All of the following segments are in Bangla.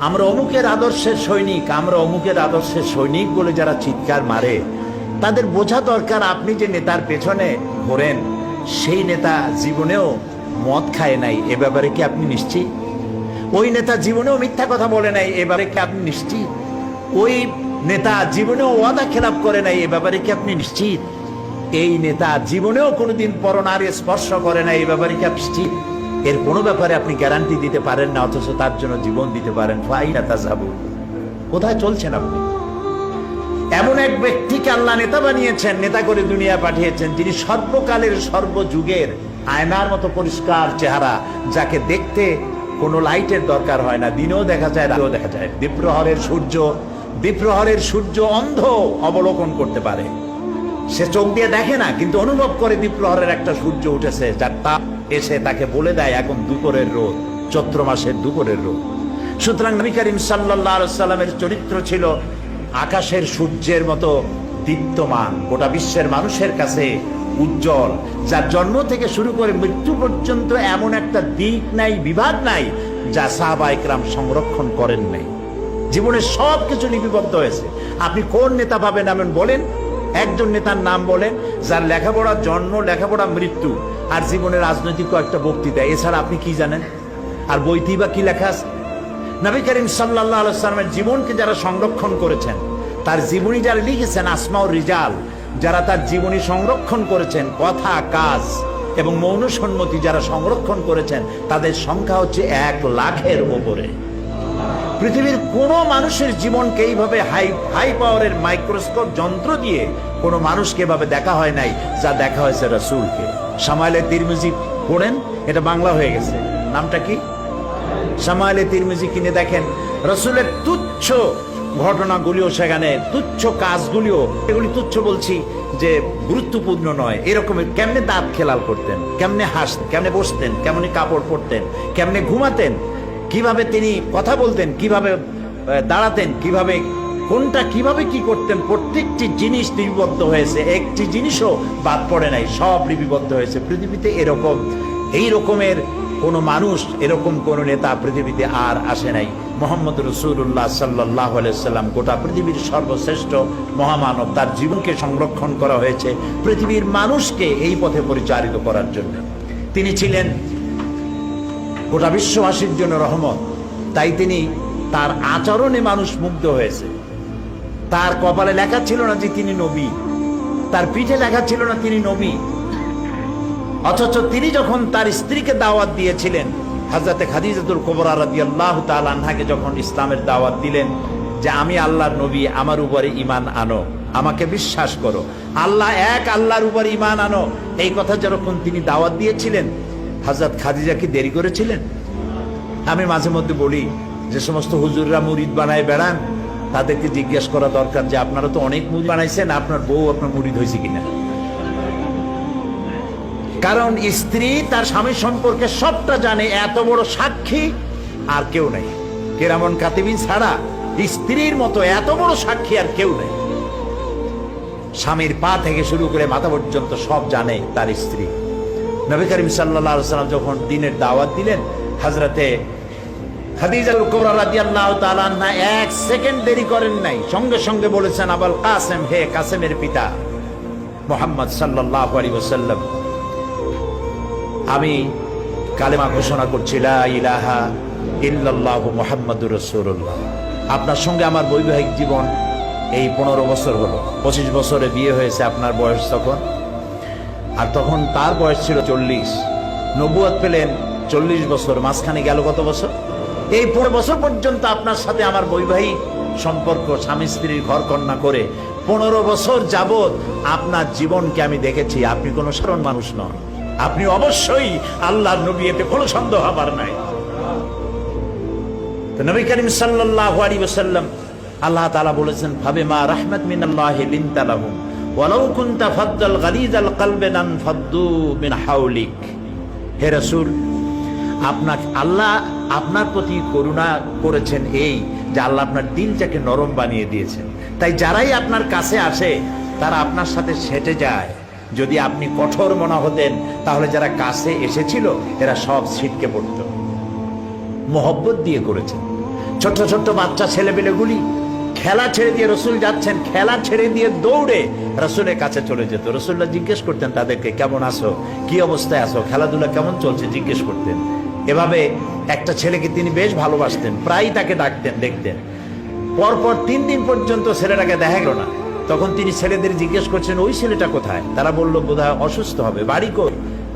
আমরা অমুকের আদর্শের সৈনিক, আমরা অমুকের আদর্শের সৈনিক বলে যারা চিৎকার মারে, তাদের বোঝা দরকার আপনি যে নেতার পেছনে ঘোরেন সেই নেতা জীবনেও মদ খায় নাই, এ ব্যাপারে কি আপনি নিশ্চিত? ওই নেতা জীবনেও মিথ্যা কথা বলে নাই, এ ব্যাপারে কি আপনি নিশ্চিত? ওই নেতা জীবনেও ওয়াদা খেলাপ করে নাই, এ ব্যাপারে কি আপনি নিশ্চিত? এই নেতা জীবনেও কোনোদিন পরনারী স্পর্শ করে নাই, এই ব্যাপারে কি আপনি নিশ্চিত? এর কোনো ব্যাপারে আপনি গ্যারান্টি দিতে পারেন না, অথচ তার জন্য জীবন দিতে পারেন। ফাইনা তাযাবু, কোথায় চলছেন আপনি? এমন এক ব্যক্তিকে আল্লাহ নেতা বানিয়েছেন, নেতা করে দুনিয়া পাঠিয়েছেন, যিনি সর্বকালের সর্বযুগের আয়নার মতো পরিষ্কার চেহারা, যাকে দেখতে কোনো লাইটের দরকার হয় না, দিনেও দেখা যায় রাতেও দেখা যায়। দ্বীপ্রহরের সূর্য অন্ধ অবলোকন করতে পারে, সে চোখ দিয়ে দেখে না, কিন্তু অনুভব করে দ্বীপ্রহরের একটা সূর্য উঠেছে, যার তাপ এসে তাকে বলে দেয় এখন দুপুরের রোদ, চৈত্র মাসের দুপুরের রোদ। সুতরাং নবী করিম সাল্লাল্লাহু আলাইহি ওয়াসাল্লামের চরিত্র ছিল আকাশের সূর্যের মতো দীপ্তমান, গোটা বিশ্বের মানুষের কাছে উজ্জ্বল, যার জন্ম থেকে শুরু করে মৃত্যু পর্যন্ত এমন একটা দিক নাই, বিভাগ নাই যা সাহাবায়ে কেরাম সংরক্ষণ করেন নাই। জীবনের সব কিছু লিপিবদ্ধ হয়েছে। আপনি কোন নেতা পাবেন এমন বলেন, একজন নেতার নাম বলেন যার লেখাপড়া জন্ম, লেখাপড়া মৃত্যু, আর জীবনে রাজনৈতিক কয়েকটা বক্তৃতা, এছাড়া আপনি কি জানেন? আর বইতেই বা কি লেখা আছে? নবী করিম সাল্লাল্লাহু আলাইহি ওয়াসাল্লামের জীবনকে যারা সংরক্ষণ করেছেন, তার জীবনী যারা লিখেছেন, আসমাউর রিজাল, যারা তার জীবনী সংরক্ষণ করেছেন, কথা কাজ এবং মৌন সম্মতি যারা সংরক্ষণ করেছেন, তাদের সংখ্যা হচ্ছে 1 লাখের উপরে। পৃথিবীর কোনো মানুষের জীবনকে এইভাবে হাই পাওয়ারের মাইক্রোস্কোপ যন্ত্র দিয়ে কোনো মানুষকে এভাবে দেখা হয় নাই যা দেখা হয়েছে রাসূলকে। শামাইলে তিরমিজি পড়েন, এটা বাংলা হয়ে গেছে, নামটা কি? শামাইলে তিরমিজি কিনে দেখেন, রাসূলের তুচ্ছ ঘটনাগুলিও সেখানে, তুচ্ছ কাজগুলিও, এগুলি তুচ্ছ বলছি যে গুরুত্বপূর্ণ নয়, এরকমের কেমনে দাঁত খেলাল করতেন, কেমনে হাসতেন, কেমনে বসতেন, কেমনে কাপড় পরতেন, কেমনে ঘুমাতেন, কিভাবে তিনি কথা বলতেন, কিভাবে দাঁড়াতেন, কিভাবে কোনটা কিভাবে কি করতেন, প্রত্যেকটি জিনিস লিপিবদ্ধ হয়েছে, একটি জিনিসও বাদ পড়ে নাই, সব লিপিবদ্ধ হয়েছে। পৃথিবীতে এই রকমের কোন মানুষ, এরকম কোন নেতা পৃথিবীতে আর আসে নাই। মুহাম্মদ রাসূলুল্লাহ সাল্লাল্লাহু আলাইহি ওয়াসাল্লাম গোটা পৃথিবীর সর্বশ্রেষ্ঠ মহামানব, তার জীবনকে সংরক্ষণ করা হয়েছে পৃথিবীর মানুষকে এই পথে পরিচালিত করার জন্য। তিনি ছিলেন গোটা বিশ্ববাসীর জন্য রহমত, তাই তিনি তার আচরণে মানুষ মুগ্ধ হয়েছে। তার কপালে লেখা ছিল না যে তিনি নবী, তার পিঠে লেখা ছিল না তিনি নবী, অথচ তিনি যখন তার স্ত্রীকে দাওয়াত দিয়েছিলেন, হযরতে খাদিজাতুল কুবরা রাদিয়াল্লাহু তাআলা আনহাকে যখন ইসলামের দাওয়াত দিলেন যে আমি আল্লাহর নবী, আমার উপরে ঈমান আনো, আমাকে বিশ্বাস করো, আল্লাহ এক, আল্লাহর উপরে ঈমান আনো, এই কথা যখন তিনি দাওয়াত দিয়েছিলেন, হযরত খাদিজা কি দেরি করেছিলেন? আমি মাঝে মধ্যে বলি, যে সমস্ত হুজুররা মুরিদ বানায় বেড়ান, তাদেরকে জিজ্ঞেস করা দরকার যে আপনারা তো অনেক মুরিদ বানাইছেন, আপনার বউ আপনার মুরিদ হয়েছে কিনা? কারণ স্ত্রী তার স্বামী সম্পর্কে সবটা জানে, এত বড় সাক্ষী আর কেউ নাই। কিরামান কাতিবিন ছাড়া স্ত্রীর মতো এত বড় সাক্ষী আর কেউ নেই। স্বামীর পা থেকে শুরু করে মাথা পর্যন্ত সব জানে তার স্ত্রী। নবী করিম সাল্লাল্লাহু আলাইহি ওয়াসাল্লাম যখন দ্বীনের দাওয়াত দিলেন, হযরতে খাদিজাতুল কুবরা রাদিয়াল্লাহু তাআলা আনহা 1 সেকেন্ড দেরি করেন নাই, সঙ্গে সঙ্গে বলেছেন, আবুল কাসেম, হে কাসেমের পিতা মুহাম্মদ সাল্লাল্লাহু আলাইহি ওয়াসাল্লাম, আমি কালেমা ঘোষণা করছি, লা ইলাহা ইল্লাল্লাহু মুহাম্মাদুর রাসূলুল্লাহ। আপনার সঙ্গে আমার বৈবাহিক জীবন এই 15 বছর হলো, 25 বছরে বিয়ে হয়েছে আপনার বয়স তখন, আর তখন তার বয়স ছিল 40। নবুয়ত পেলেন 40 বছর, মাঝখানে গেল কত বছর? এই 15 বছর পর্যন্ত আপনার সাথে আমার বৈবাহিক সম্পর্ক, স্বামী স্ত্রীর ঘর কন্যা করে 15 বছর যাবৎ আপনার জীবনকে আমি দেখেছি। আপনি কোনো সাধারণ মানুষ নন, আপনি অবশ্যই আল্লাহর নবী, এতে কোনো সন্দেহ হবার নাই। তো নবী করিম সাল্লাল্লাহু আলাইহি ওয়াসাল্লাম, আল্লাহ তাআলা বলেছেন, ফাবিমা রাহমাত মিনাল্লাহি লিনতা লাহুম ওয়ালাউ কুনতা ফাদ্দাল গালিজাল কলবি লানফাদ্দু মিন হাওলিক। হে রাসূল, আল্লাহ আপনার প্রতি করুণা করেছেন এই যে আল্লাহ আপনার দিলটাকে নরম বানিয়ে দিয়েছেন, তাই যারাই আপনার কাছে আসে তারা আপনার সাথে সেটে যায়। যদি আপনি কঠোর মনা হতেন তাহলে যারা কাছে এসেছিল এরা সব ছিটকে পড়ত। মোহব্বত দিয়ে করেছেন। ছোট্ট ছোট্ট বাচ্চা ছেলেপেলেগুলি খেলা ছেড়ে দিয়ে রসুল যাচ্ছেন, খেলা ছেড়ে দিয়ে দৌড়ে রসুলের কাছে চলে যেত। রসুল্লাহ জিজ্ঞেস করতেন তাদেরকে, কেমন আছো, কি অবস্থায় আছো, খেলাধুলা কেমন চলছে জিজ্ঞেস করতেন। এভাবে একটা ছেলেকে তিনি বেশ ভালোবাসতেন, প্রায় তাকে ডাকতেন, দেখতেন। পরপর 3 দিন পর্যন্ত ছেলেটাকে দেখা গেল না। তখন তিনি ছেলেদের জিজ্ঞেস করছেন, ওই ছেলেটা কোথায়? তারা বলল বোধহয় অসুস্থ হবে, বাড়ি কই?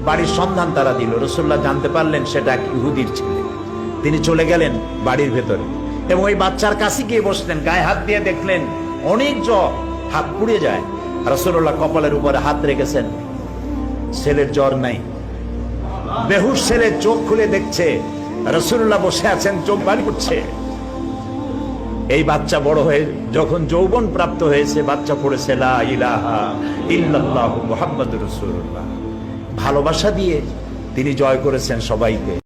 বাড়ির সন্ধান তারা দিল। রসুল্লাহ জানতে পারলেন সেটা ইহুদির ছেলে। তিনি চলে গেলেন বাড়ির ভেতরে এবং ওই বাচ্চার কাছে গিয়ে বসলেন, গায়ে হাত দিয়ে দেখলেন অনেক জ্বর, হাত পুড়ে যায়। রাসূলুল্লাহ কপালের উপরে হাত রেখেছেন, ছেলের জ্বর নাই। বেহুশ ছেলে চোখ খুলে দেখছে রাসূলুল্লাহ বসে আছেন, চোখ বাড়ি করছে। এই বাচ্চা বড় হয়ে যখন যৌবন প্রাপ্ত হয়েছে, বাচ্চা পড়েছে লা ইলাহা ইল্লাল্লাহু মুহাম্মাদুর রাসূলুল্লাহ। ভালোবাসা দিয়ে তিনি জয় করেছেন সবাইকে।